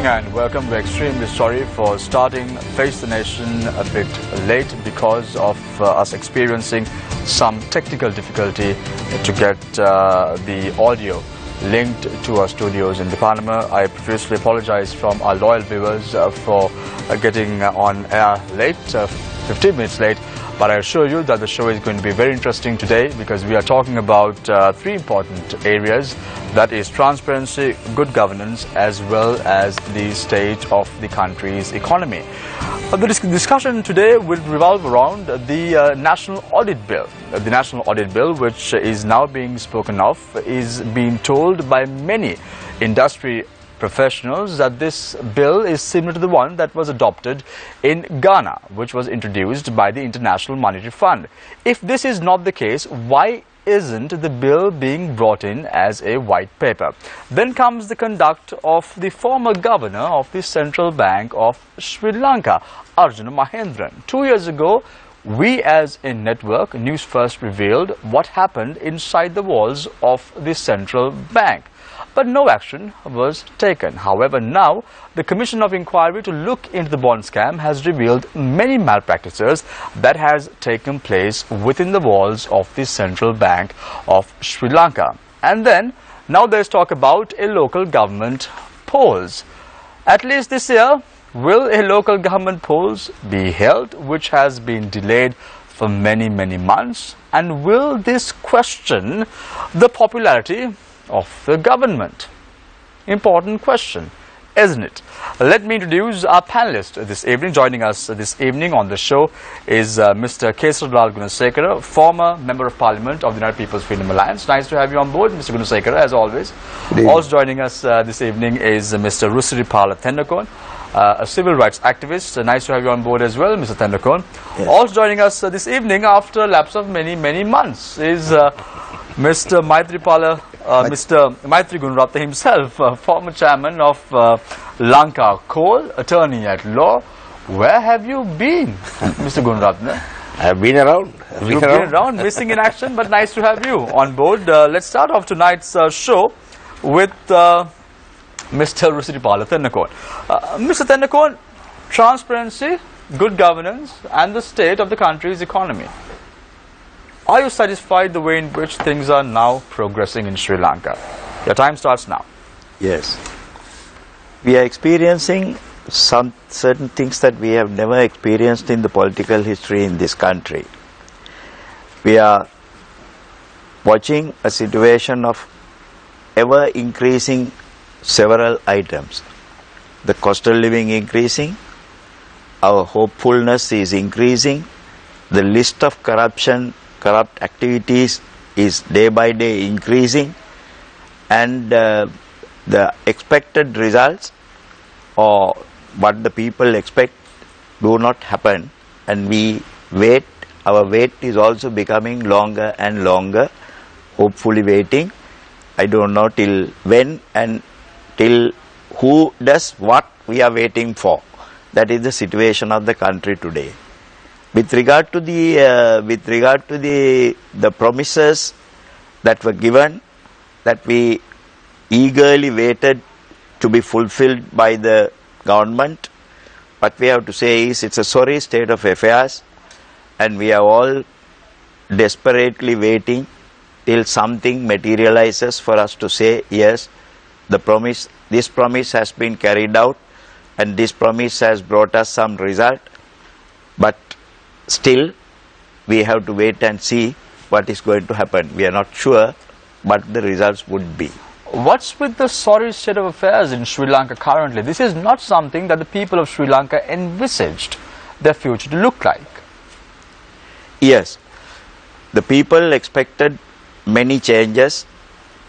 evening and welcome. We're extremely sorry for starting Face the Nation a bit late because of us experiencing some technical difficulty to get the audio linked to our studios in the Panama. I profusely apologize from our loyal viewers for getting on air late, 15 minutes late. But I assure you that the show is going to be very interesting today because we are talking about three important areas. That is transparency, good governance, as well as the state of the country's economy. The discussion today will revolve around the National Audit Bill. The National Audit Bill, which is now being spoken of, is being told by many industry professionals that this bill is similar to the one that was adopted in Ghana, which was introduced by the International Monetary Fund. If this is not the case, why isn't the bill being brought in as a white paper? Then comes the conduct of the former governor of the Central Bank of Sri Lanka, Arjuna Mahendran. 2 years ago, we as a network, Newsfirst, revealed what happened inside the walls of the Central Bank. But no action was taken. However, now the Commission of Inquiry to look into the bond scam has revealed many malpractices that has taken place within the walls of the Central Bank of Sri Lanka. And then, now there's talk about a local government polls. At least this year, will a local government polls be held, which has been delayed for many months? And will this question the popularity of the government? Important question, isn't it? Let me introduce our panelist this evening. Joining us this evening on the show is Mr. Kesaralal Gunasekara, former Member of Parliament of the United People's Freedom Alliance. Nice to have you on board, Mr. Gunasekara, as always. Also joining us this evening is Mr. Rusiripala Thendakon, a civil rights activist. Nice to have you on board as well, Mr. Thendakon. Yes. Also joining us this evening after a lapse of many months is Mr. Mr. Maitri Gunratne himself, former chairman of Lanka Coal, attorney at law. Where have you been, Mr. Gunratne? I have been around. You've been around, missing in action, but nice to have you on board. Let's start off tonight's show with Mr. Rusiripala Thendakon. Mr. Thendakon, transparency, good governance, and the state of the country's economy. Are you satisfied the way in which things are now progressing in Sri Lanka? Your time starts now. Yes. We are experiencing some certain things that we have never experienced in the political history in this country. We are watching a situation of ever increasing several items. The cost of living increasing, our hopefulness is increasing, the list of corrupt activities is day by day increasing, and the expected results or what the people expect do not happen, and we wait. Our wait is also becoming longer and longer, hopefully waiting. I don't know till when and till who does what we are waiting for. That is the situation of the country today. With regard to the promises that were given, that we eagerly waited to be fulfilled by the government, what we have to say is it's a sorry state of affairs, and we are all desperately waiting till something materializes for us to say yes, this promise has been carried out, and this promise has brought us some result. But still, we have to wait and see what is going to happen. We are not sure what the results would be. What's with the sorry state of affairs in Sri Lanka currently? This is not something that the people of Sri Lanka envisaged their future to look like. Yes, the people expected many changes.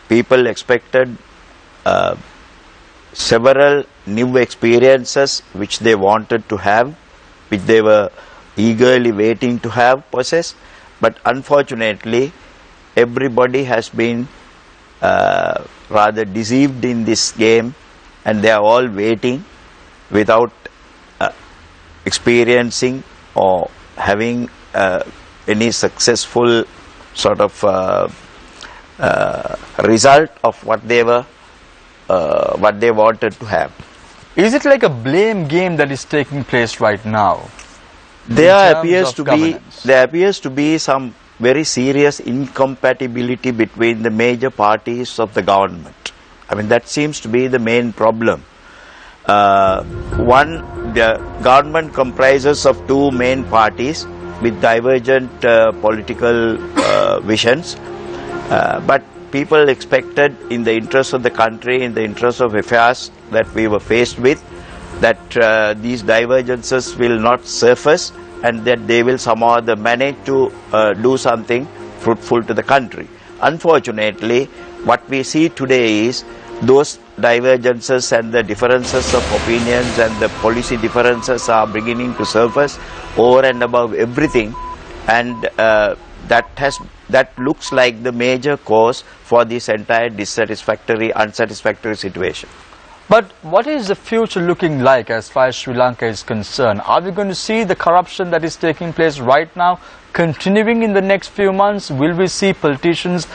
People expected several new experiences which they wanted to have, which they were eagerly waiting to have possess, but unfortunately everybody has been rather deceived in this game, and they are all waiting without experiencing or having any successful sort of result of what they wanted to have. Is it like a blame game that is taking place right now? There appears to be some very serious incompatibility between the major parties of the government. I mean, that seems to be the main problem. One, the government comprises of two main parties with divergent political visions, but people expected, in the interest of the country, in the interest of affairs that we were faced with, that these divergences will not surface and that they will somehow manage to do something fruitful to the country. Unfortunately, what we see today is those divergences and the differences of opinions and the policy differences are beginning to surface over and above everything, and that looks like the major cause for this entire unsatisfactory situation. But what is the future looking like as far as Sri Lanka is concerned? Are we going to see the corruption that is taking place right now continuing in the next few months? Will we see politicians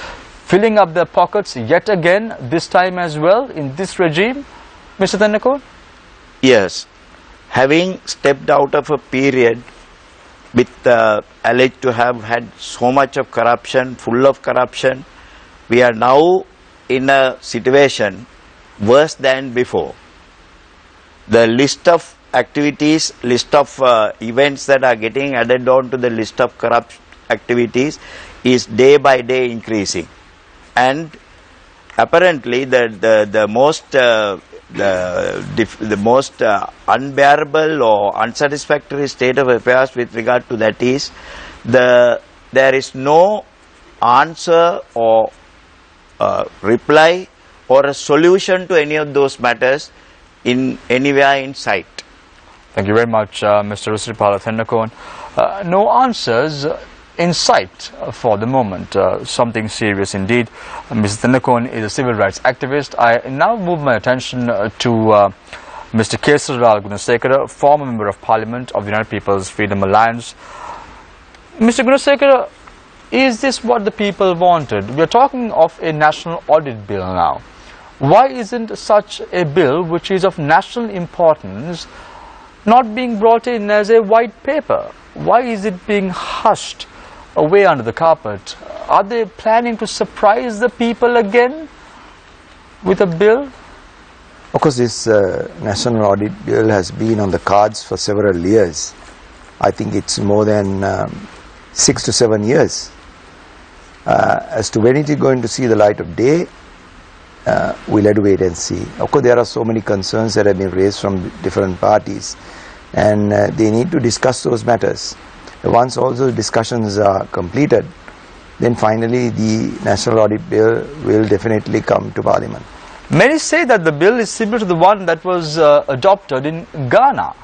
filling up their pockets yet again, this time as well, in this regime, Mr. Tennakon? Yes. Having stepped out of a period with alleged to have had so much of corruption, full of corruption, we are now in a situation worse than before. The list of activities, list of events that are getting added on to the list of corrupt activities is day by day increasing. And apparently the most unbearable or unsatisfactory state of affairs with regard to that is there is no answer or reply or a solution to any of those matters anywhere in sight. Thank you very much, Mr. Rusripala Tennakon. No answers in sight for the moment. Something serious indeed. Mr. Tennakon is a civil rights activist. I now move my attention to Mr. Kesaralal Gunasekara, former Member of Parliament of the United People's Freedom Alliance. Mr. Gunasekara, is this what the people wanted? We are talking of a national audit bill now. Why isn't such a bill, which is of national importance, not being brought in as a white paper? Why is it being hushed away under the carpet? Are they planning to surprise the people again with a bill? Of course, this national audit bill has been on the cards for several years. I think it's more than 6 to 7 years. As to when it is going to see the light of day, we'll have to wait and see. Of course, there are so many concerns that have been raised from different parties, and they need to discuss those matters. Once all those discussions are completed, then finally the national audit bill will definitely come to Parliament. Many say that the bill is similar to the one that was adopted in Ghana.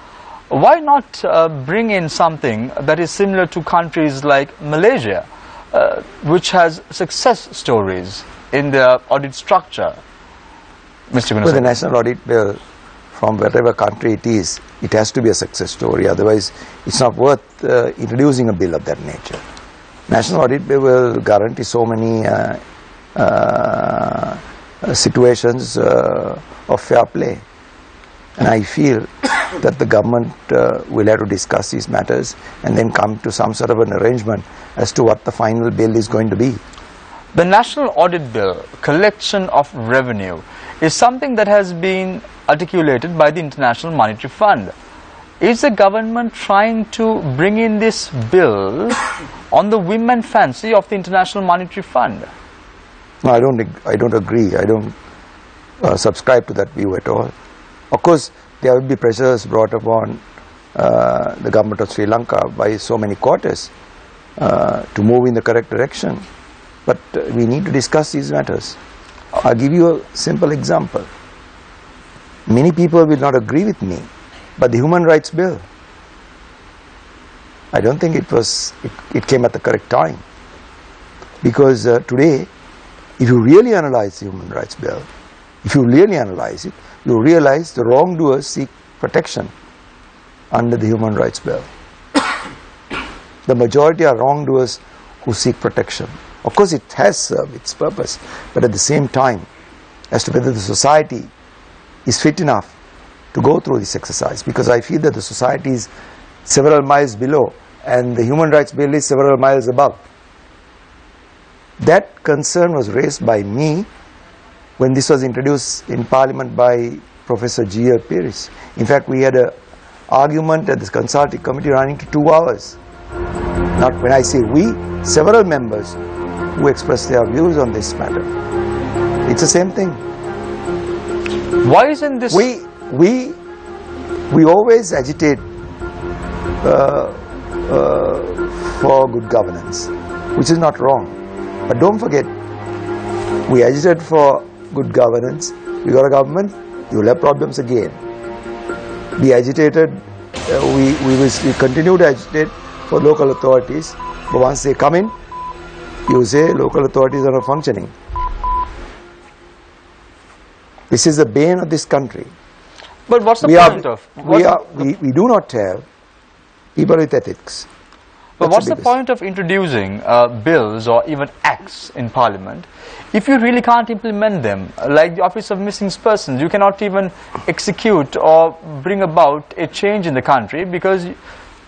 Why not bring in something that is similar to countries like Malaysia, which has success stories in their audit structure? Mr. Gunasekara. Well, the national audit bill, from whatever country it is, it has to be a success story. Otherwise, it's not worth introducing a bill of that nature. National audit bill will guarantee so many situations of fair play. And I feel that the government will have to discuss these matters and then come to some sort of an arrangement as to what the final bill is going to be. The National Audit Bill, collection of revenue, is something that has been articulated by the International Monetary Fund. Is the government trying to bring in this bill on the whim and fancy of the International Monetary Fund? No, I don't agree. I don't subscribe to that view at all. Of course, there will be pressures brought upon the government of Sri Lanka by so many quarters to move in the correct direction. But we need to discuss these matters. I'll give you a simple example. Many people will not agree with me, but the Human Rights Bill, I don't think it came at the correct time. Because today, if you really analyze the Human Rights Bill, if you really analyze it, you realize the wrongdoers seek protection under the Human Rights Bill. The majority are wrongdoers who seek protection. Of course, it has served its purpose, but at the same time, as to whether the society is fit enough to go through this exercise, because I feel that the society is several miles below and the human rights bill is several miles above. That concern was raised by me when this was introduced in Parliament by Professor G.L. Pierce. In fact, we had an argument at this consultative committee running to 2 hours. Not when I say we, several members who expressed their views on this matter. It's the same thing. Why isn't this... We always agitate for good governance, which is not wrong. But don't forget, we agitate for good governance. We got a government, you will have problems again. We agitated, we continue to agitate for local authorities, but once they come in, you say local authorities are not functioning. This is the bane of this country. But what's the point of... We do not have people with ethics. But what's the point of introducing bills or even acts in Parliament if you really can't implement them? Like the Office of Missing Persons, you cannot even execute or bring about a change in the country because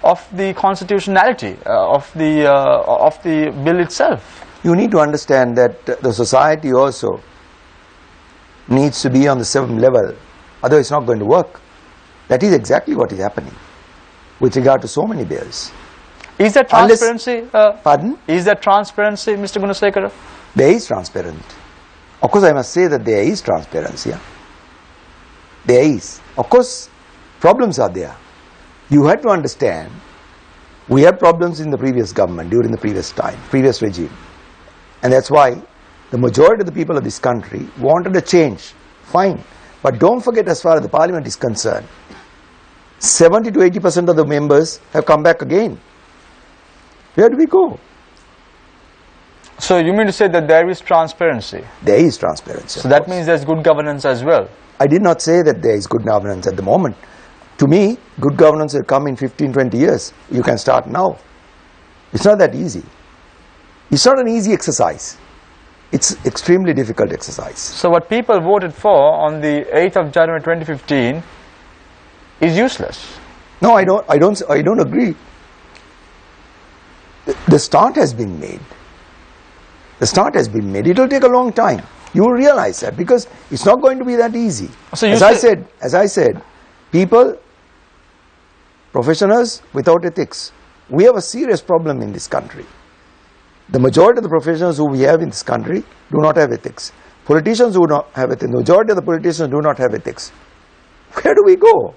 of the constitutionality of the bill itself. You need to understand that the society also needs to be on the same level, otherwise it's not going to work. That is exactly what is happening with regard to so many bills. Is there transparency? Pardon? Is there transparency, Mr. Gunasekara? There is transparency. Of course, I must say that there is transparency. Yeah? There is. Of course, problems are there. You had to understand, we had problems in the previous government during the previous regime. And that's why the majority of the people of this country wanted a change. Fine. But don't forget, as far as the Parliament is concerned, 70 to 80% of the members have come back again. Where do we go? So you mean to say that there is transparency? There is transparency. So that means there's good governance as well? I did not say that there is good governance at the moment. To me, good governance will come in 15, 20 years. You can start now. It's not that easy. It's not an easy exercise. It's extremely difficult exercise. So what people voted for on the 8th of January 2015 is useless? No, I don't agree. The start has been made. The start has been made. It will take a long time. You will realize that because it's not going to be that easy. So as I said, people, professionals without ethics, we have a serious problem in this country. The majority of the professionals who we have in this country do not have ethics. Politicians do not have ethics. The majority of the politicians do not have ethics. Where do we go?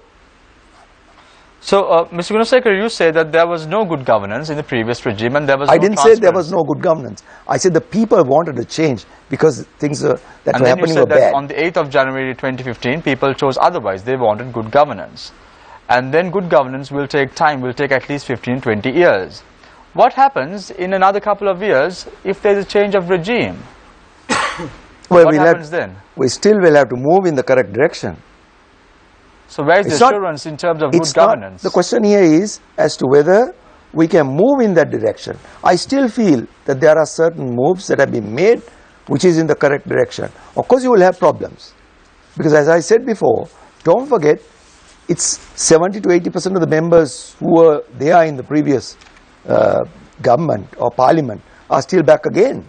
So, Mr. Gunasekara, you say that there was no good governance in the previous regime and there was no I didn't say there was no good governance. I said the people wanted to change because things that were happening were bad. And then you said that on the 8th of January 2015, people chose otherwise. They wanted good governance. And then good governance will take time, will take at least 15, 20 years. What happens in another couple of years if there is a change of regime? Well, what happens then? We still will have to move in the correct direction. So where is the assurance in terms of good governance? The question here is as to whether we can move in that direction. I still feel that there are certain moves that have been made which is in the correct direction. Of course, you will have problems. Because as I said before, don't forget, it's 70 to 80% of the members who were there in the previous government or parliament are still back again.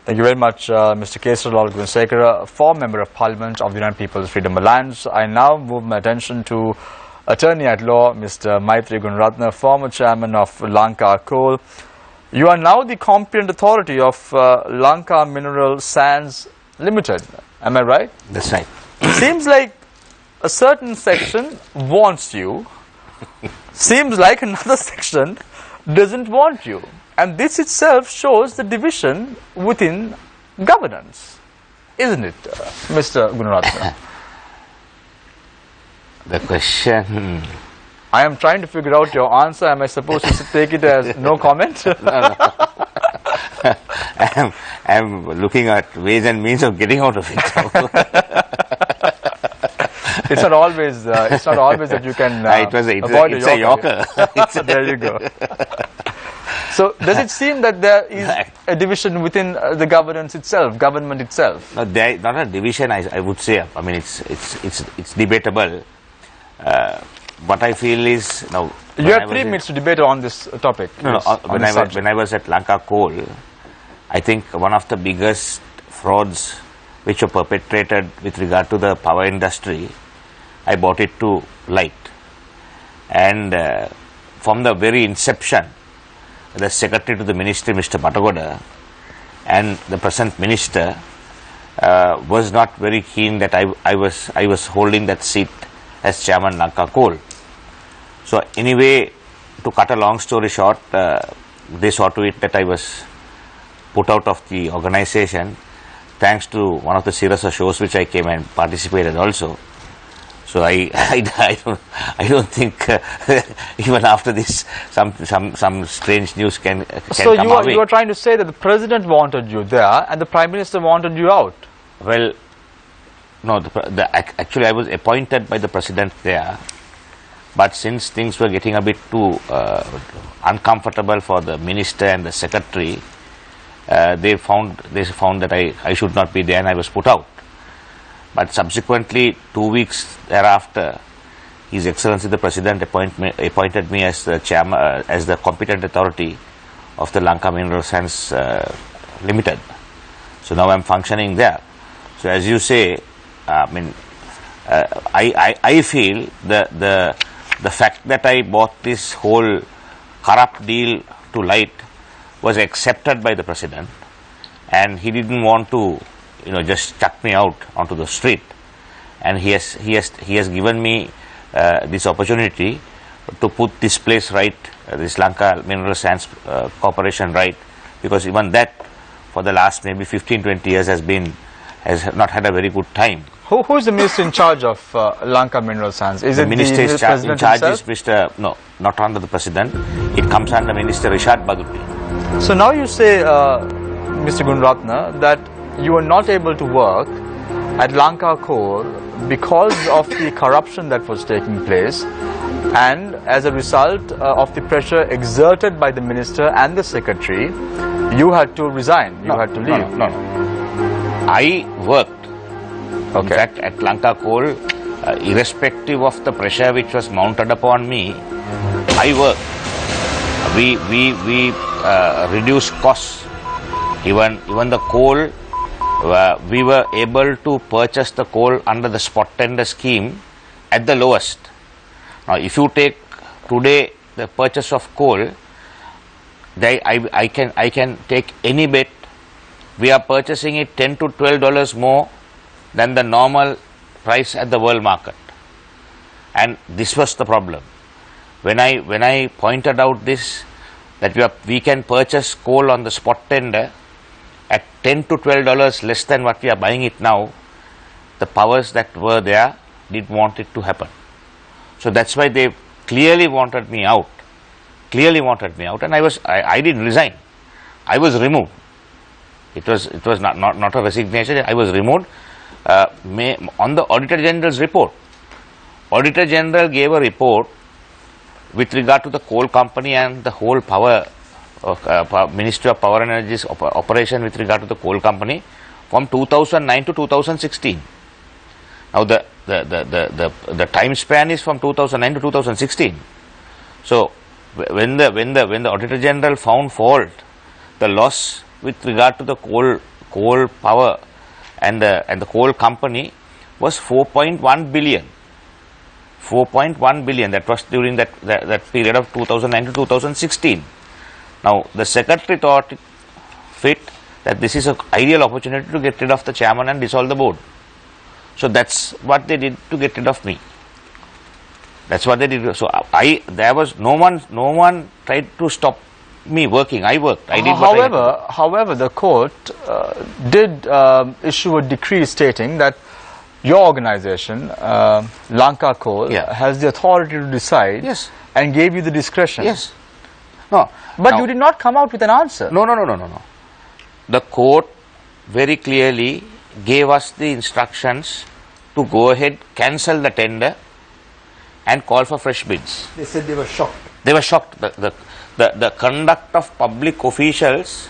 Thank you very much, Mr. Kesaralal Gunasekara, former Member of Parliament of the United People's Freedom Alliance. I now move my attention to Attorney at Law, Mr. Maitri Gunaratne, former Chairman of Lanka Coal. You are now the competent authority of Lanka Mineral Sands Limited. Am I right? That's right. Seems like a certain section wants you. Seems like another section doesn't want you. And this itself shows the division within governance, isn't it, Mr. Gunaratne? The question... I am trying to figure out your answer. Am I supposed to take it as no comment? No. I am looking at ways and means of getting out of it. It's not always that you can avoid it's a yorker. There you go. So does it seem that there is a division within the government itself? No, there not a division. I would say. I mean, it's debatable. What I feel is now. You have 3 minutes to debate on this topic. No, when I was at Lanka Coal, I think one of the biggest frauds which were perpetrated with regard to the power industry, I brought it to light. And from the very inception, the secretary to the ministry, Mr. Batagoda, and the present minister was not very keen that I was holding that seat as chairman Lanka Coal. So anyway, to cut a long story short, they saw to it that I was put out of the organization, thanks to one of the series of shows which I came and participated also. So I don't think even after this some strange news can so come our way. You are trying to say that the president wanted you there and the prime minister wanted you out? Well, no, actually I was appointed by the president there, but since things were getting a bit too uncomfortable for the minister and the secretary, they found that I should not be there and I was put out. But subsequently, 2 weeks thereafter, His Excellency the President appointed me as the chairman, as the competent authority of the Lanka Mineral Sands Limited. So now I'm functioning there. So as you say, I mean, I feel the fact that I brought this whole corrupt deal to light was accepted by the President, and he didn't want to, just chuck me out onto the street, and he has given me this opportunity to put this place right, this Lanka Mineral Sands Corporation right, because even that for the last maybe 15-20 years has not had a very good time. Who is the minister in charge of Lanka Mineral Sands? Is it minister the president in charge himself? is Mr. No, not under the President. It comes under Minister Rishad Baduri. So now you say, Mr. Gunratna, that you are not able to work at Lanka Coal because of the corruption that was taking place, and as a result of the pressure exerted by the minister and the secretary, you had to resign, you had to leave. No. I worked. Okay. In fact, at Lanka Coal, irrespective of the pressure which was mounted upon me, I worked. We reduced costs. Even the coal, we were able to purchase the coal under the spot tender scheme at the lowest. Now, if you take today the purchase of coal, I can take any bet. We are purchasing it $10 to $12 more than the normal price at the world market, and this was the problem. When I pointed out this, that we can purchase coal on the spot tender at $10 to $12 less than what we are buying it now, the powers that were there didn't want it to happen. So that's why they clearly wanted me out. And I didn't resign. I was removed. It was not a resignation. I was removed on the Auditor General's report. Auditor General gave a report with regard to the coal company and the whole Ministry of Power and Energy's operation with regard to the coal company from 2009 to 2016. Now the time span is from 2009 to 2016. So when the Auditor General found fault, the loss with regard to the coal power and the coal company was 4.1 billion. 4.1 billion. That was during that period of 2009 to 2016. Now the secretary thought fit that this is an ideal opportunity to get rid of the chairman and dissolve the board. So that's what they did to get rid of me. That's what they did. So there was no one tried to stop me working. I worked. I did what I had to do. However, the court did issue a decree stating that your organization, Lanka Coal, has the authority to decide, Yes. and gave you the discretion. Yes. No. But Now, you did not come out with an answer. No. The court very clearly gave us the instructions to go ahead, cancel the tender, and call for fresh bids. They said they were shocked. They were shocked. The conduct of public officials,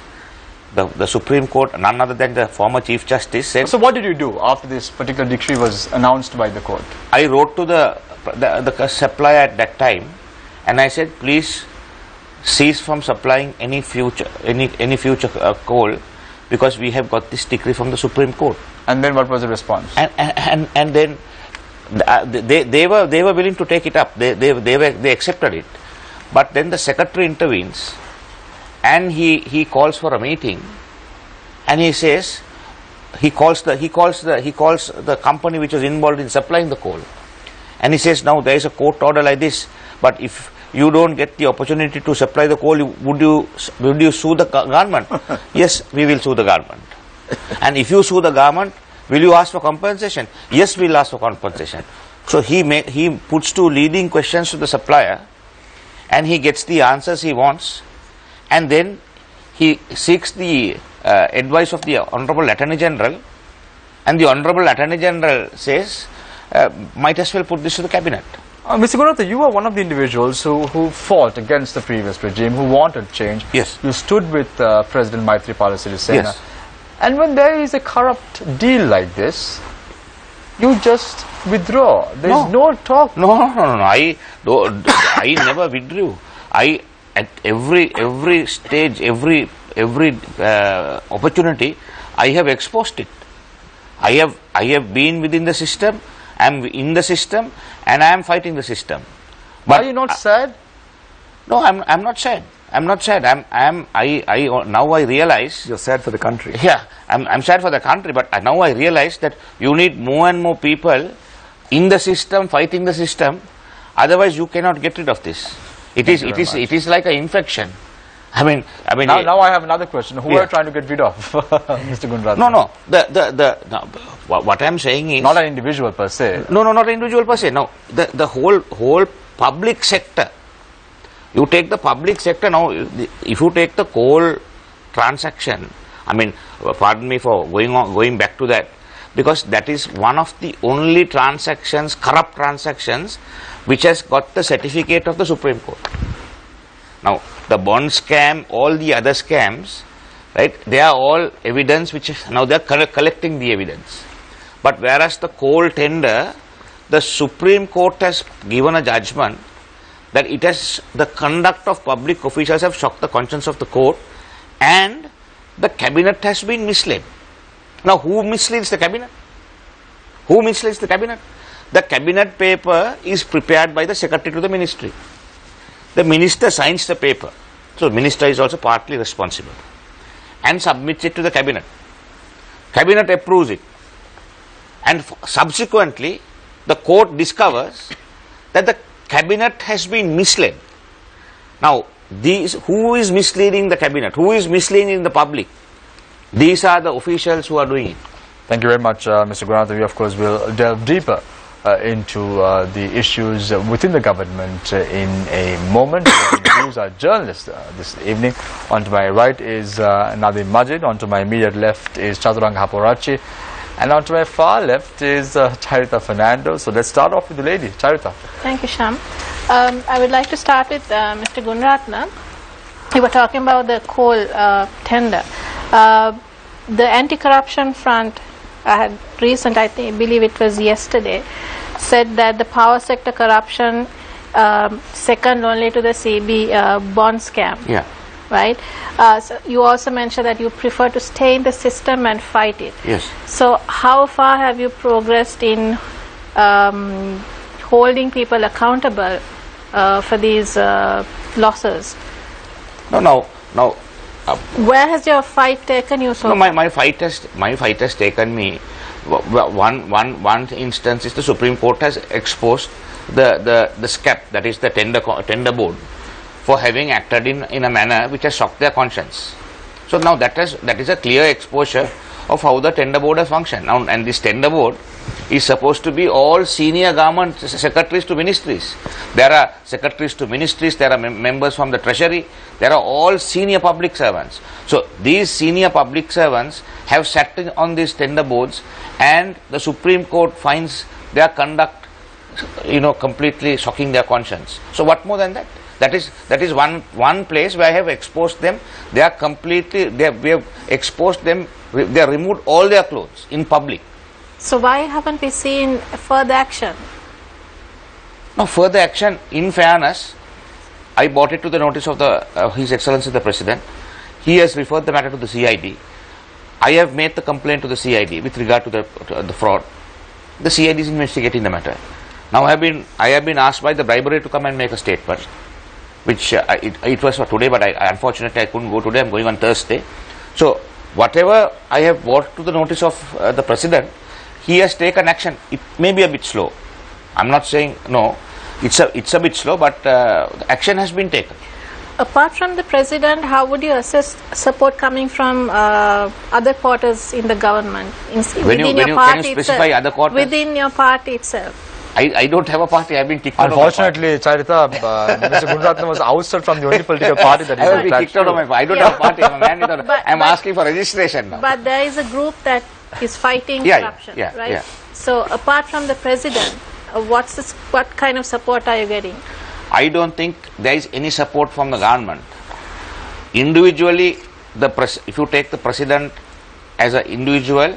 the Supreme Court, none other than the former Chief Justice said. So what did you do after this particular decree was announced by the court? I wrote to the supplier at that time, and I said, please cease from supplying any future coal, because we have got this decree from the Supreme Court. And then what was the response? And then they were willing to take it up. They accepted it. But then the secretary intervenes, and he calls for a meeting, and he says, he calls the company which was involved in supplying the coal, and he says, now there is a court order like this, but if you don't get the opportunity to supply the coal, would you sue the government? Yes, we will sue the government. And if you sue the government, will you ask for compensation? Yes, we will ask for compensation. So he puts two leading questions to the supplier, and he gets the answers he wants, and then he seeks the advice of the Honorable Attorney General, and the Honorable Attorney General says, might as well put this to the cabinet. Mr. Gunratha, you are one of the individuals who fought against the previous regime, who wanted change. Yes. You stood with President Maithripala Sirisena. Yes. And when there is a corrupt deal like this, you just withdraw. There is no talk. No. I never withdrew. At every stage, every opportunity, I have exposed it. I have been within the system. I am in the system, and I am fighting the system. But are you not sad? No, I'm not sad. I'm not sad. Now I realize. You're sad for the country. Yeah, I'm sad for the country, but now I realize that you need more and more people in the system, fighting the system. Otherwise, you cannot get rid of this. It is like an infection. I mean. Now I have another question. Who are you trying to get rid of, Mr. Gunratha? No. What I'm saying is not an individual per se. No, not an individual per se. No, the whole public sector. You take the public sector now. If you take the coal transaction, I mean, pardon me for going back to that, because that is one of the only transactions, corrupt transactions, which has got the certificate of the Supreme Court. Now, the bond scam, all the other scams, right? They are all evidence which now they are collecting the evidence. But whereas the coal tender, the Supreme Court has given a judgment that it has, the conduct of public officials have shocked the conscience of the court, and the cabinet has been misled. Now, who misleads the cabinet? Who misleads the cabinet? The cabinet paper is prepared by the secretary to the ministry. The minister signs the paper. So, the minister is also partly responsible and submits it to the cabinet. Cabinet approves it. And subsequently, the court discovers that the cabinet has been misled. Now, who is misleading the cabinet? Who is misleading the public? These are the officials who are doing it. Thank you very much, Mr. Gunratha. We, of course, will delve deeper into the issues within the government in a moment. We introduce our journalist this evening. On to my right is Nadim Majid. On to my immediate left is Chaturanga Haporachi. And on to my far left is Charita Fernando. So let's start off with the lady, Charita. Thank you, Sham. I would like to start with Mr. Gunratha. We were talking about the coal tender. The anti-corruption front I believe it was yesterday, said that the power sector corruption second only to the CB bond scam. Yeah. Right? So you also mentioned that you prefer to stay in the system and fight it. Yes. So how far have you progressed in holding people accountable for these losses? No. Where has your fight taken you so far? My fight has taken me. One instance is the Supreme Court has exposed the SCAP, that is the tender board, for having acted in a manner which has shocked their conscience. So now that is a clear exposure of how the tender board has functioned. Now, and this tender board is supposed to be all senior government secretaries to ministries. There are secretaries to ministries, there are members from the treasury, there are all senior public servants. So these senior public servants have sat on these tender boards, and the Supreme Court finds their conduct, completely shocking their conscience. So what more than that? That is one place where I have exposed them. They are completely, we have exposed them, they have removed all their clothes in public. So why haven't we seen further action? No, further action, in fairness, I brought it to the notice of His Excellency the President. He has referred the matter to the CID. I have made the complaint to the CID with regard to the fraud. The CID is investigating the matter. Now I have been asked by the bribery to come and make a statement, which it was for today, but unfortunately I couldn't go today. I'm going on Thursday. So whatever I have brought to the notice of the President, he has taken action. It may be a bit slow. I'm not saying no. It's a bit slow, but action has been taken. Apart from the President, how would you assess support coming from other quarters in the government? Can you specify other quarters? Within your party itself. I don't have a party. I've been kicked out of my party. Unfortunately, Charita, Mr. Gunratnam was ousted from the only political party that I have been kicked out of my party. I don't have a party. I'm a man without I'm asking for registration now. But there is a group that is fighting corruption, right? Yeah. So apart from the President, what kind of support are you getting? I don't think there is any support from the government. Individually, if you take the President as an individual,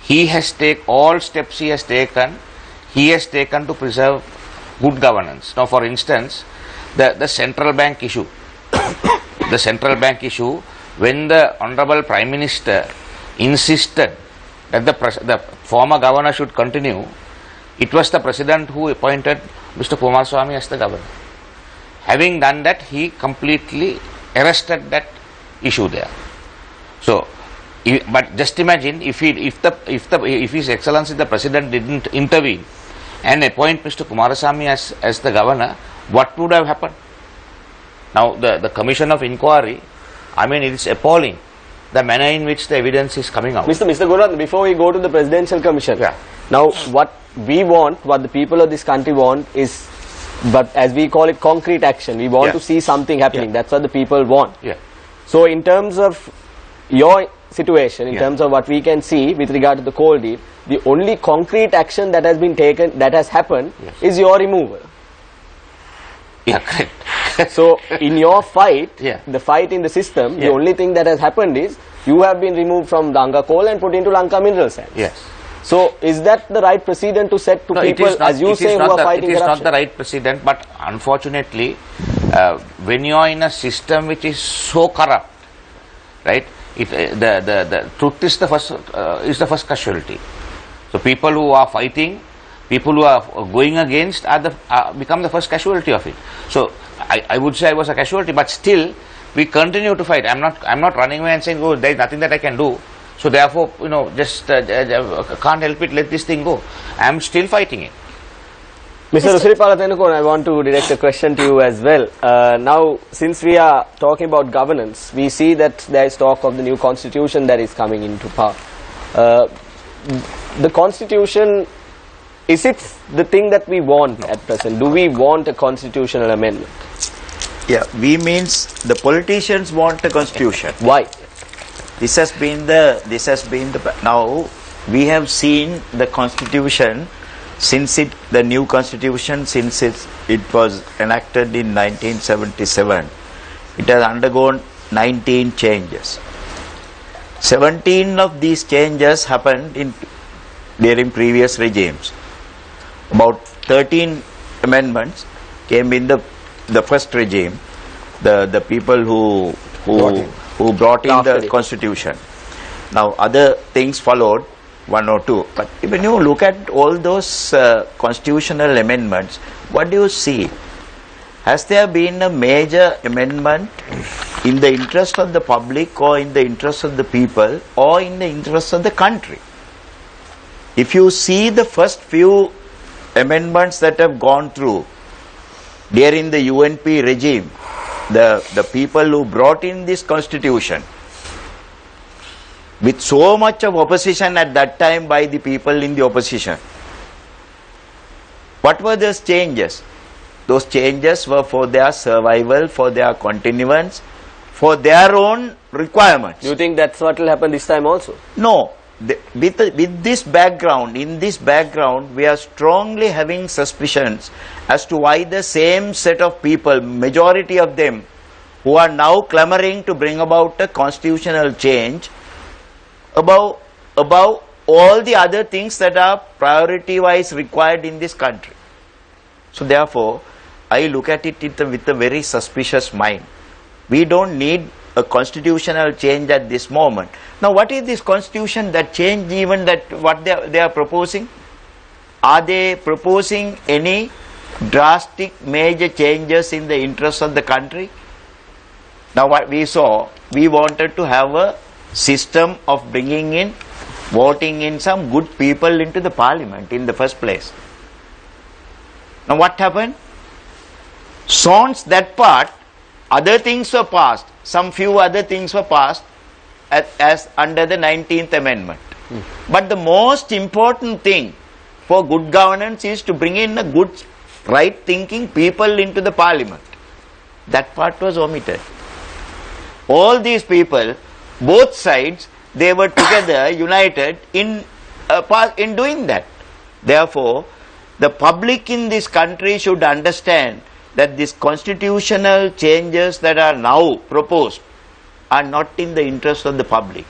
he has taken all steps he has taken to preserve good governance. Now, for instance, the central bank issue. The central bank issue, when the Honorable Prime Minister insisted that the former governor should continue, it was the President who appointed Mr. Kumaraswamy as the governor. Having done that, he completely arrested that issue there. So, but just imagine if His Excellency the President didn't intervene and appoint Mr. Kumaraswamy as the governor, what would have happened? Now, the Commission of Inquiry, I mean, it is appalling the manner in which the evidence is coming out. Mr. Gunratnam, before we go to the Presidential Commission, now what we want, what the people of this country want is, but as we call it, concrete action. We want to see something happening. That's what the people want. So in terms of your situation, in terms of what we can see with regard to the coal deal, the only concrete action that has been taken, that has happened, is your removal. Yeah, correct. So in your fight, the fight in the system, the only thing that has happened is you have been removed from Lanka coal and put into Lanka mineral sands. Yes. So is that the right precedent to set to people, as you say, who are fighting corruption? It is not the right precedent, but unfortunately, when you are in a system which is so corrupt, right? The truth is the first casualty. So people who are fighting, people who are going against become the first casualty of it. So I would say I was a casualty, but still we continue to fight. I'm not running away and saying, oh, there is nothing that I can do. So therefore, just can't help it, let this thing go. I am still fighting it. Mr. Usiripala, I want to direct a question to you as well. Now, since we are talking about governance, we see that there is talk of the new constitution that is coming into power. The constitution, is it the thing that we want at present? Do we want a constitutional amendment? Yeah, we means the politicians want a constitution. Why? This has been now we have seen the constitution since the new constitution, since it was enacted in 1977. It has undergone 19 changes. 17 of these changes happened during previous regimes. About 13 amendments came in the first regime, the people who brought in the constitution. Now other things followed, one or two. But when you look at all those constitutional amendments, what do you see? Has there been a major amendment in the interest of the public, or in the interest of the people, or in the interest of the country? If you see the first few amendments that have gone through during the UNP regime, the people who brought in this constitution, with so much of opposition at that time by the people in the opposition, what were those changes? Those changes were for their survival, for their continuance, for their own requirements. Do you think that's what will happen this time also? No. with this background, in this background, we are strongly having suspicions as to why the same set of people, majority of them, who are now clamoring to bring about a constitutional change above all the other things that are priority-wise required in this country. So therefore, I look at it with a very suspicious mind. We don't need a constitutional change at this moment. Now, what is this constitution that change even that what they are proposing? Are they proposing any drastic major changes in the interest of the country? Now, what we saw, we wanted to have a system of bringing in, voting in some good people into the parliament in the first place. Now, what happened? Sans that part, other things were passed. Some few other things were passed as under the 19th Amendment. But the most important thing for good governance is to bring in a good, right thinking people into the parliament. That part was omitted. All these people, both sides, they were together, united in doing that. Therefore, the public in this country should understand that these constitutional changes that are now proposed are not in the interest of the public.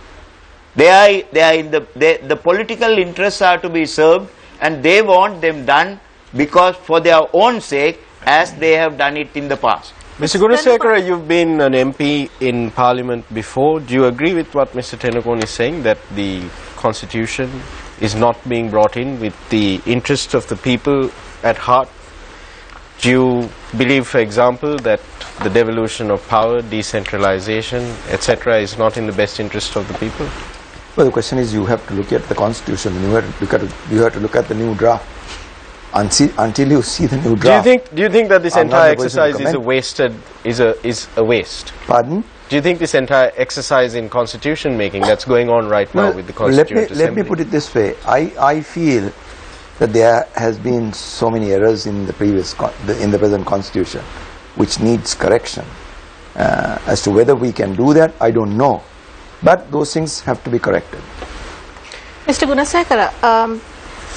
They are in the political interests are to be served, and they want them done because for their own sake, as they have done it in the past. Mr. Gunasekara, you've been an MP in Parliament before. Do you agree with what Mr. Tennakoon is saying, that the Constitution is not being brought in with the interests of the people at heart? Do you believe, for example, that the devolution of power, decentralization, etc. is not in the best interest of the people? Well, the question is, you have to look at the Constitution, and you have to look at the new draft. Until you see the new draft. Do you think that this entire exercise is a waste? Pardon? Do you think this entire exercise in constitution making that's going on right now with the Constituent Assembly? Let me put it this way. I feel that there has been so many errors in the present Constitution, which needs correction. As to whether we can do that, I don't know. But those things have to be corrected. Mr. Gunasekara,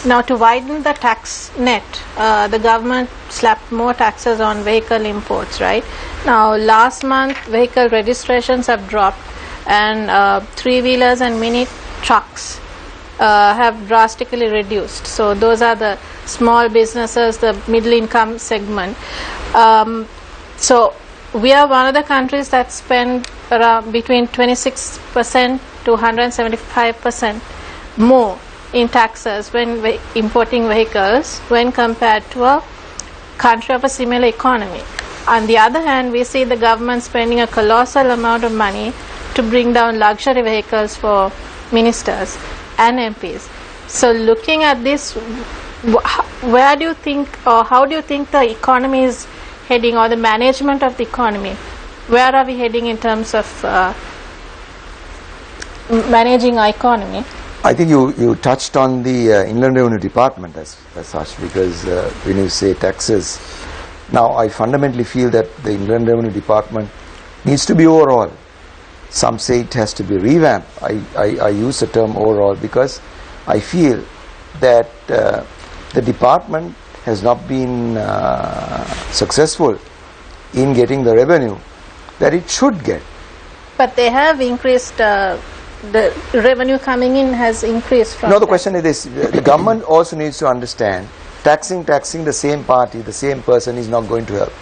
now to widen the tax net, the government slapped more taxes on vehicle imports, right? Now last month vehicle registrations have dropped, and three-wheelers and mini trucks have drastically reduced. So those are the small businesses, the middle income segment. So we are one of the countries that spend around between 26% to 175% more in taxes when importing vehicles when compared to a country of a similar economy. On the other hand, we see the government spending a colossal amount of money to bring down luxury vehicles for ministers and MPs. So looking at this, where do you think, or how do you think the economy is heading, or the management of the economy? Where are we heading in terms of managing our economy? I think you touched on the Inland Revenue Department as such, because when you say taxes, now I fundamentally feel that the Inland Revenue Department needs to be overall. Some say it has to be revamped. I use the term overall because I feel that the department has not been successful in getting the revenue that it should get. But they have increased, the revenue coming in has increased from. No, the question is this: the government also needs to understand taxing the same party, the same person is not going to help.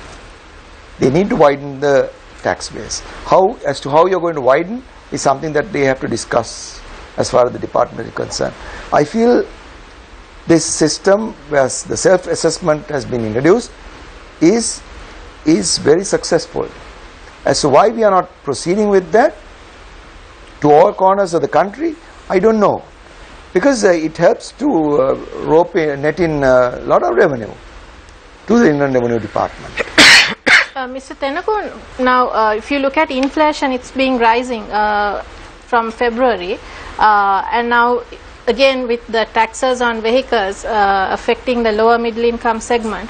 They need to widen the tax base. As to how you're going to widen is something that they have to discuss as far as the department is concerned. I feel this system, where the self-assessment has been introduced, is very successful. As to why we are not proceeding with that to all corners of the country, I don't know, because it helps to net in a lot of revenue to the Inland Revenue Department. Mr. Tennakoon, now if you look at inflation, it's been rising from February, and now again with the taxes on vehicles affecting the lower middle income segment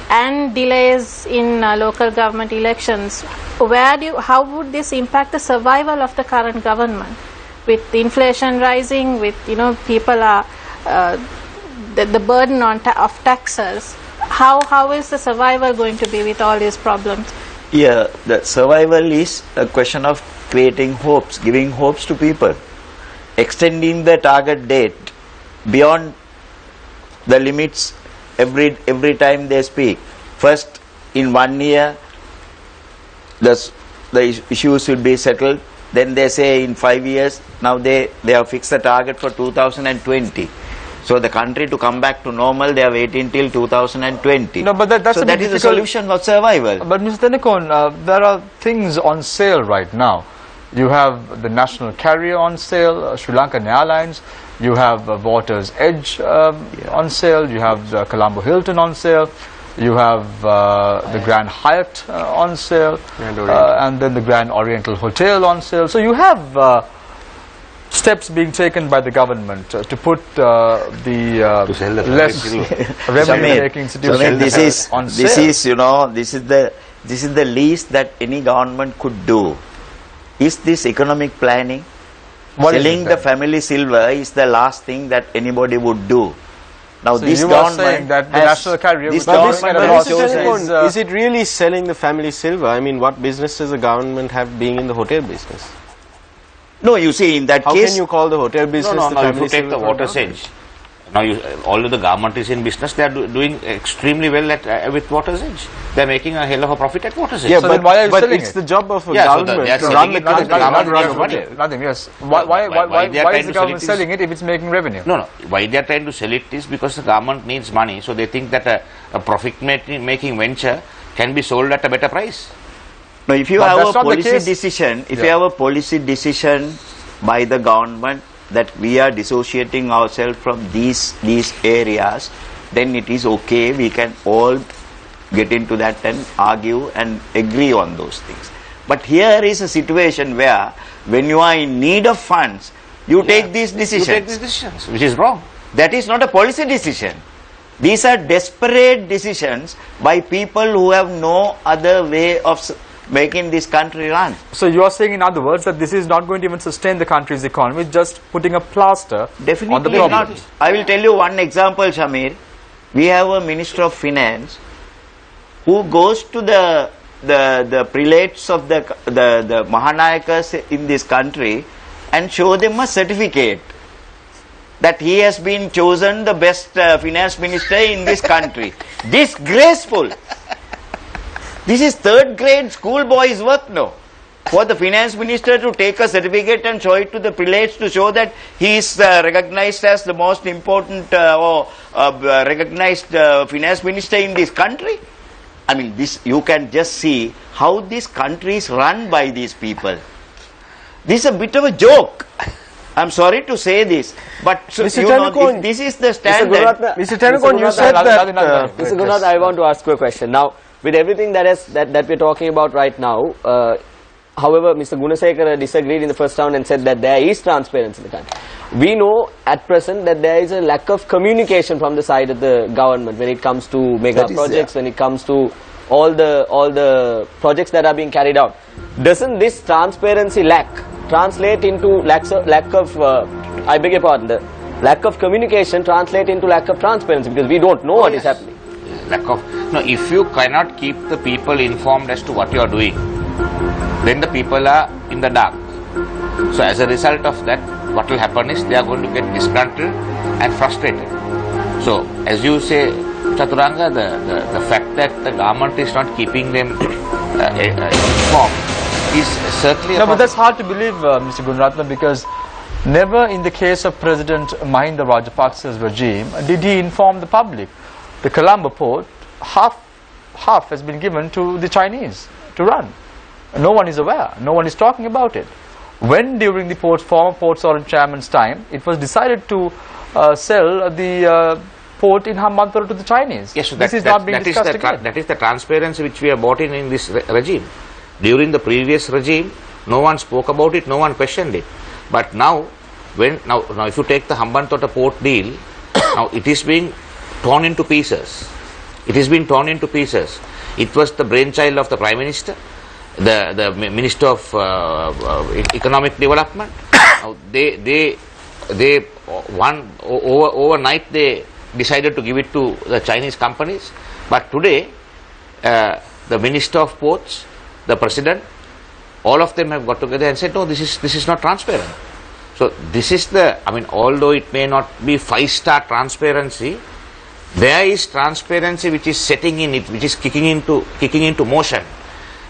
and delays in local government elections, how would this impact the survival of the current government? with inflation rising, with people are the burden of taxes. How is the survival going to be with all these problems? Yeah, the survival is a question of creating hopes, giving hopes to people, extending the target date beyond the limits every time they speak. First, in 1 year, the issues will be settled. Then they say in 5 years. Now they have fixed the target for 2020. So the country to come back to normal, they are waiting till 2020. No, but that's so that is the solution for survival. But Mr. Tennecoon, there are things on sale right now. You have the National Carrier on sale, Sri Lankan Airlines. You have Water's Edge on sale. You have the Colombo Hilton on sale. You have the Grand Hyatt on sale, and then the Grand Oriental Hotel on sale. So you have steps being taken by the government to put the less revenue-making institutions on sale. This is the least that any government could do. Is this economic planning? Selling the family silver is the last thing that anybody would do. Now so this you government are saying that the National Carrier is it really selling the family silver? I mean, what business does the government have being in the hotel business? No, you see, in that How case... can you call the hotel business the family if you take the Water's Edge, now although the government is in business, they are doing extremely well with Water's Edge. They are making a hell of a profit at Water's Edge. Yeah, so why are you selling it's it? the job of a government to run the country. Nothing, yes. Why is the government selling it if it's making revenue? No. Why they are trying to sell it is because the government needs money, so they think that a profit-making venture can be sold at a better price. No, if you have a policy decision, you have a policy decision by the government that we are dissociating ourselves from these areas, then it is okay. We can all get into that and argue and agree on those things. But here is a situation where when you are in need of funds, you take these decisions. You take these decisions, which is wrong. That is not a policy decision. These are desperate decisions by people who have no other way of making this country run. So you are saying, in other words, that this is not going to even sustain the country's economy, just putting a plaster on the problem. Not. I will tell you one example, Shamir. We have a Minister of Finance who goes to the prelates of the Mahanayakas in this country and show them a certificate that he has been chosen the best finance minister in this country. Disgraceful. This is third grade schoolboy's work now. For the finance minister to take a certificate and show it to the prelates to show that he is recognized as the most important or recognized finance minister in this country. I mean, this you can just see how this country is run by these people. This is a bit of a joke. I'm sorry to say this, but Mr. you know, this is the standard. Mr. Tennecoon, you said that. Mr. Gunath, I want to ask you a question. Now, with everything that we're talking about right now, however, Mr. Gunasekara disagreed in the first round and said that there is transparency in the country. We know at present that there is a lack of communication from the side of the government when it comes to mega projects, when it comes to all the projects that are being carried out. Doesn't this transparency lack translate into lack of I beg your pardon, the lack of communication translate into lack of transparency, because we don't know what is happening? No, if you cannot keep the people informed as to what you are doing, then the people are in the dark. So as a result of that, what will happen is they are going to get disgruntled and frustrated. So as you say, Chaturanga, the fact that the government is not keeping them informed is certainly no, but that's hard to believe, Mr. Gunaratna, because never in the case of President Mahinda Rajapaksa's regime did he inform the public. The Colombo port, half has been given to the Chinese to run. No one is aware. No one is talking about it. When during the former Port Sovereign Chairman's time, it was decided to sell the port in Hambantota to the Chinese. Yes, so this is not being discussed again. That is the transparency which we have bought in this regime. During the previous regime, no one spoke about it, no one questioned it. But now, now if you take the Hambantota port deal, now it is being torn into pieces. It has been torn into pieces. It was the brainchild of the Prime Minister, the Minister of Economic Development, Now overnight they decided to give it to the Chinese companies, but today the Minister of Ports, the President, all of them have got together and said, no, this is not transparent. So this is the, I mean, although it may not be 5-star transparency, there is transparency which is setting in it, which is kicking into motion.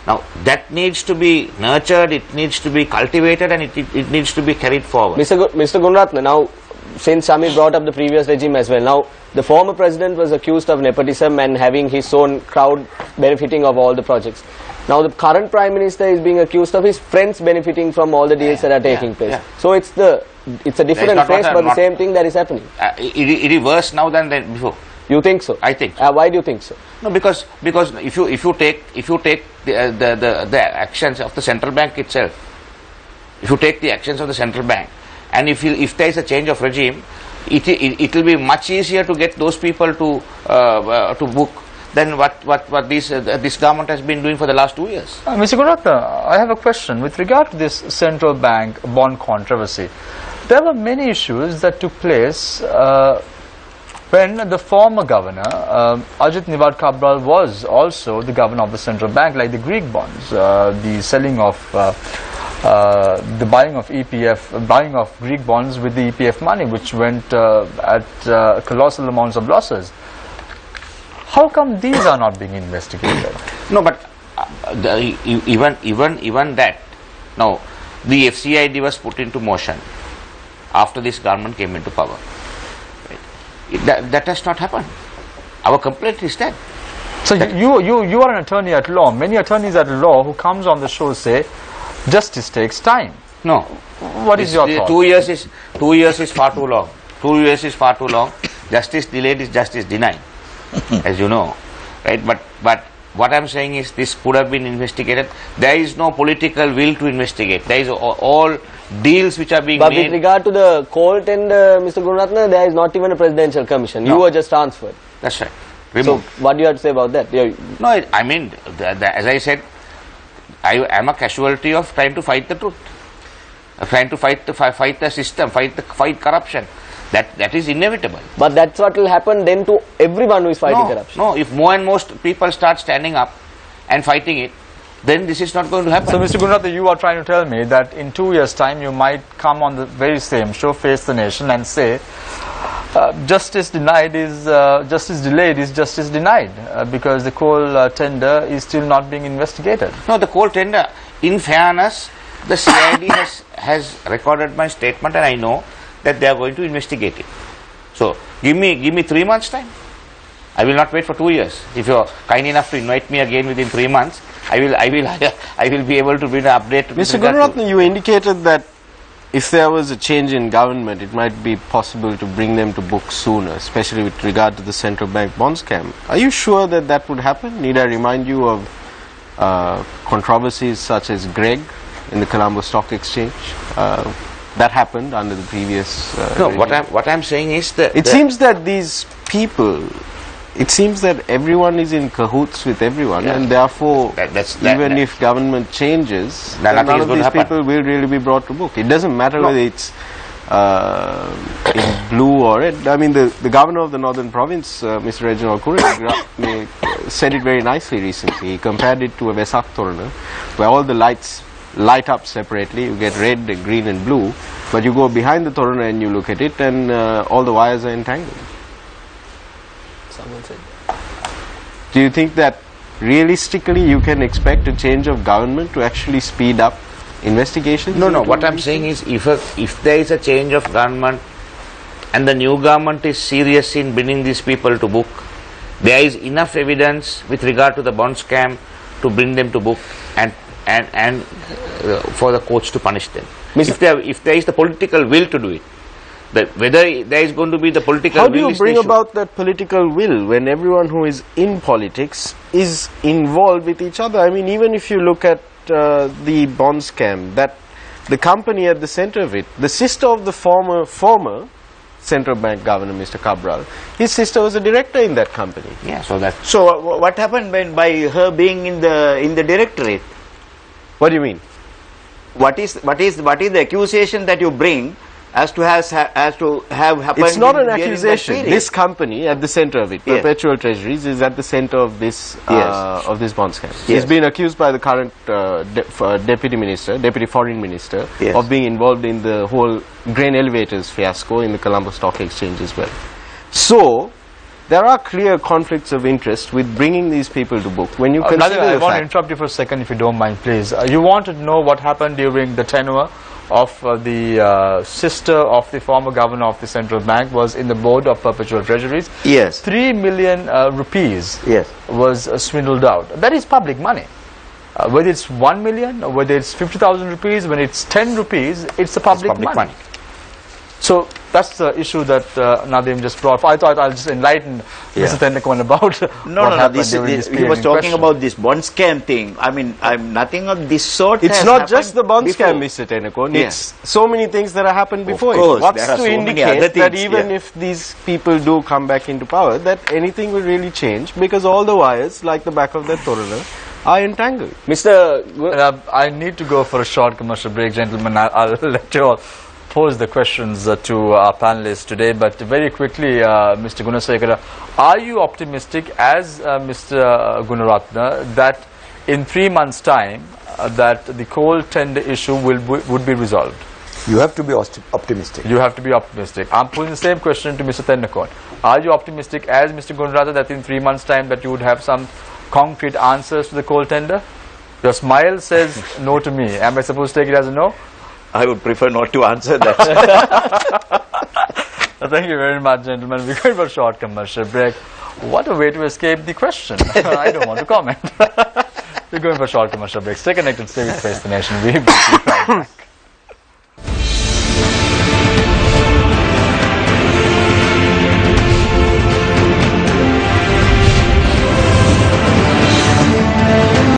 Now that needs to be nurtured, it needs to be cultivated, and it needs to be carried forward. Mr. Gunratna, now since Samir brought up the previous regime as well, now the former president was accused of nepotism and having his own crowd benefiting of all the projects. Now the current Prime Minister is being accused of his friends benefiting from all the deals that are taking place. So it's a different phase, but the same thing that is happening. It is worse now than before. You think so? I think so. Why do you think so? No, because if you take the actions of the central bank itself, if you take the actions of the central bank, and if there is a change of regime, it will be much easier to get those people to book than what this government has been doing for the last 2 years. Mr. Gunratna, I have a question with regard to this central bank bond controversy. There were many issues that took place when the former governor, Ajit Nivad Cabral, was also the governor of the central bank, like the Greek bonds, the selling of the buying of Greek bonds with the EPF money, which went at colossal amounts of losses. How come these are not being investigated? No, but even that. Now, the FCID was put into motion after this government came into power. Right? That has not happened. Our complaint is that. So you are an attorney at law. Many attorneys at law who comes on the show say justice takes time. No. What is your thought? 2 years is far too long. 2 years is far too long. Justice delayed is justice denied, as you know, right? But what I'm saying is this could have been investigated. There is no political will to investigate. There is all deals which are being made. But with regard to the coal tender, Mr. Gunratna, there is not even a presidential commission. No. You were just transferred. That's right. Removed. So what do you have to say about that? No, I mean, as I said, I am a casualty of trying to fight the truth, trying to fight the system, fight corruption. That is inevitable. But that's what will happen then to everyone who is fighting corruption. No, if more and more people start standing up and fighting it, then this is not going to happen. So, Mr. Gunratna, you are trying to tell me that in 2 years' time you might come on the very same show, Face the Nation, and say justice delayed is justice denied because the coal tender is still not being investigated. No, the coal tender, in fairness, the CID has recorded my statement, and I know that they are going to investigate it. So give me 3 months time. I will not wait for 2 years. If you are kind enough to invite me again within 3 months, I will be able to bring an update. Mr. Gunratna, you indicated that if there was a change in government, it might be possible to bring them to book sooner, especially with regard to the central bank bond scam. Are you sure that would happen? Need I remind you of controversies such as Greg in the Colombo Stock Exchange? That happened under the previous no, what I'm saying is that it seems that these people, it seems that everyone is in cahoots with everyone, and therefore even if government changes, none of these people will really be brought to book. It doesn't matter whether it's in blue or red. I mean, the governor of the Northern Province, Mr. Reginald Kurri, said it very nicely recently. He compared it to a Vesak Torana, where all the lights light up separately. You get red, green and blue, but you go behind the Torana and you look at it, and all the wires are entangled. Someone said. Do you think that realistically you can expect a change of government to actually speed up investigations? No. What I'm saying is, if there is a change of government and the new government is serious in bringing these people to book, there is enough evidence with regard to the bond scam to bring them to book and for the courts to punish them. If there is the political will to do it, whether there is going to be the political will. How do you bring about that political will when everyone who is in politics is involved with each other? I mean, even if you look at the bond scam, that the company at the center of it, the sister of the former central bank governor, Mr. Cabral, his sister was a director in that company. Yeah, so what happened by her being in the directorate? What do you mean? what is the accusation that you bring as to have happened? It's not an during that accusation. period? This company at the center of it, Yes. Perpetual Treasuries, is at the center of this of this bond scam. Yes. He's been accused by the current deputy foreign minister, Yes. of being involved in the whole grain elevators fiasco in the Colombo Stock Exchange as well. So there are clear conflicts of interest with bringing these people to book. When you consider I the want to fact, interrupt you for a second, if you don't mind, please. You want to know what happened during the tenure of the sister of the former governor of the central bank was in the board of Perpetual Treasuries. Yes. 3 million rupees Yes. was swindled out. That is public money. Whether it's 1 million or whether it's 50,000 rupees, when it's 10 rupees, it's a public money. So that's the issue that Nadeem just brought. I thought I'll just enlighten Mr. Tennakoon about what happened during this he period was in talking question. about this bond scam thing. I mean, nothing of this sort. it's has not just the happened bond scam, before. Mr. Tennakoon. Yeah. It's so many things that have happened before course, it. What's there are to so many other indicate that things, even yeah. if these people do come back into power, that anything will really change, because all the wires, like the back of that Torana, are entangled. Mr. I need to go for a short commercial break, gentlemen. I'll let you all pose the questions to our panelists today, but very quickly, Mr. Gunasekara, are you optimistic, as Mr. Gunaratna, that in 3 months' time that the coal tender issue would be resolved? You have to be optimistic. You have to be optimistic. I'm putting the same question to Mr. Tennakoon. Are you optimistic, as Mr. Gunaratna, that in 3 months' time that you would have some concrete answers to the coal tender? Your smile says no to me. Am I supposed to take it as a no? I would prefer not to answer that. Thank you very much, gentlemen. We're going for a short commercial break. What a way to escape the question. I don't want to comment. We're going for a short commercial break. Stay connected. Stay with Face the Nation. We'll be right back.